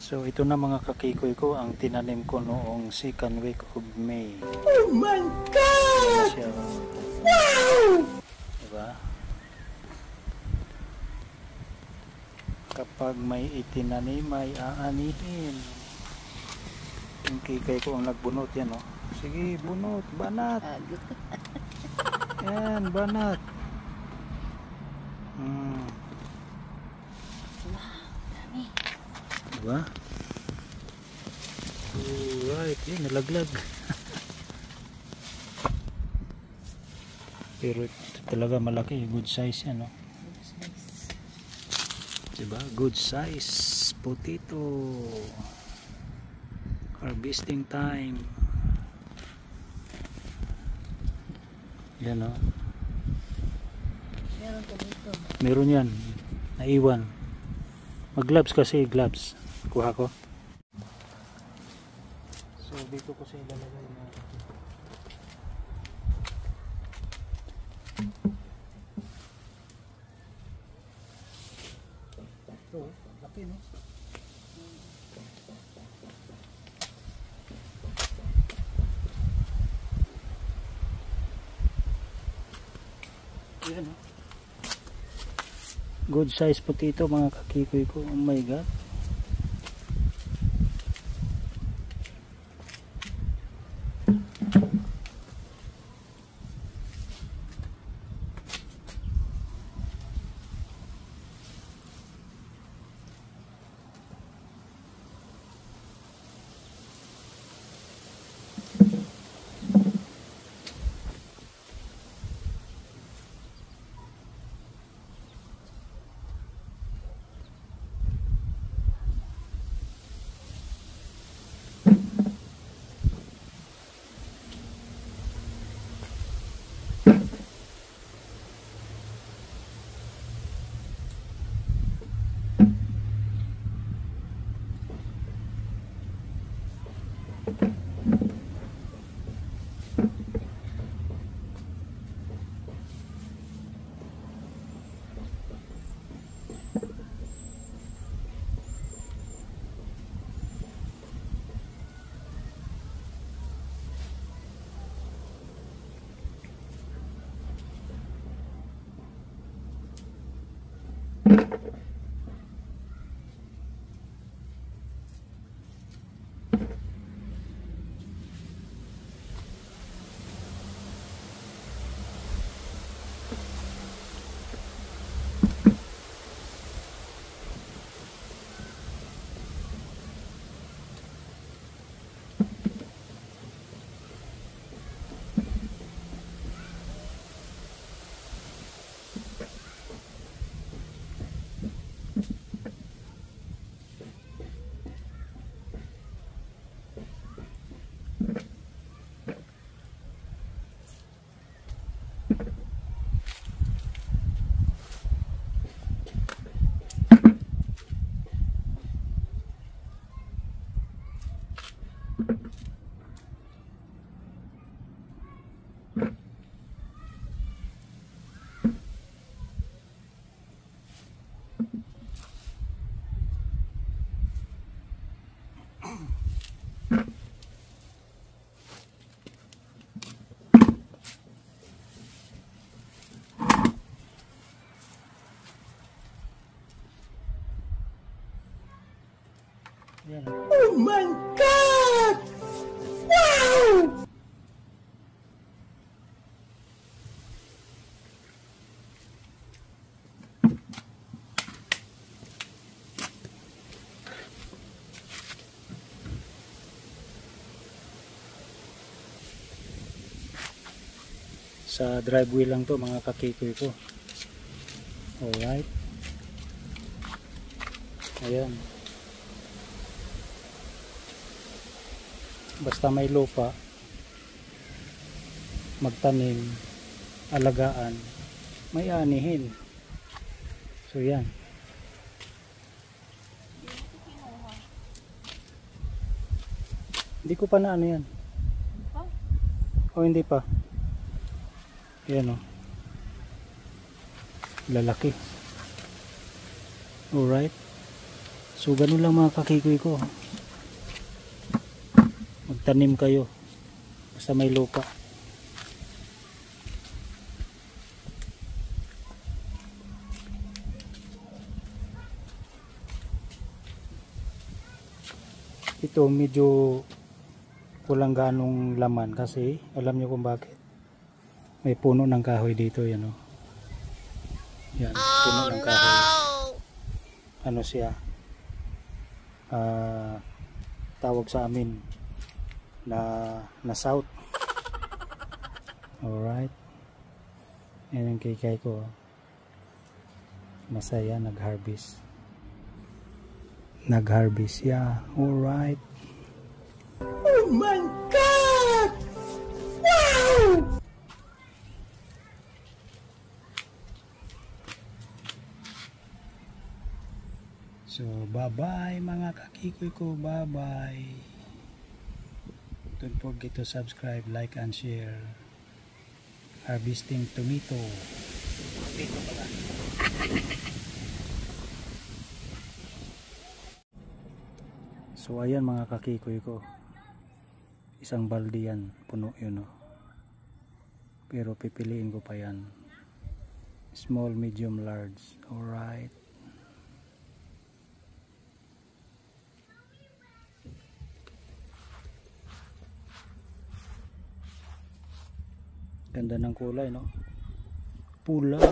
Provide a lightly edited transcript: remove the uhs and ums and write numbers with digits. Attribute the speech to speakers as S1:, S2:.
S1: So ito na mga kakikoy ko ang tinanim ko noong 2nd week of May.
S2: Oh my God!
S1: Siya,
S2: Wow!
S1: diba? Kapag may itinanim ay aanihin. Yung kikay ko ang nagbunot yan, oh. Sige, bunot, banat. Yan, banat. Diba? Alright, yun, nalaglag. Pero ito talaga malaki, good size yan, no? Diba? Good size potato. Harvesting time. Yan, no?
S2: Meron ka dito.
S1: Meron yan. Naiwan. Mag-gloves kasi, gloves. Kuha ko. So, dito ko siya ilalagay na. Ito, laki, no? Yan, no? Good size potato mga kakikoy ko. Oh my God. Yan.
S2: Oh my God! Wow!
S1: Sa driveway lang to mga kakikoy ko. Alright. Ayan. Basta may lupa, magtanim, alagaan, may anihin. So yan. Hindi ko pa na ano yan. O hindi pa. Yan, o. Lalaki. Alright. So ganun lang mga kakikoy ko. Magtanim kayo basta may lupa. Ito medyo kulang ganong laman kasi alam nyo kung bakit. May puno ng kahoy dito, yan o. Yan, puno ng kahoy. Ano siya? Tawag sa amin na south. Alright. Yan ang kikay ko. Masaya, nag-harvest. Nag-harvest, yeah. Alright.
S2: Oh my God! Wow!
S1: So, bye-bye mga kakikoy ko. Bye-bye. Don't forget to subscribe, like, and share. Harvesting tomato. Tomato pala. So, ayan mga kakikoy ko. Isang balde yan. Puno yun, no? Pero pipiliin ko pa yan. Small, medium, large. Alright. Ganda ng kulay, no? Pula.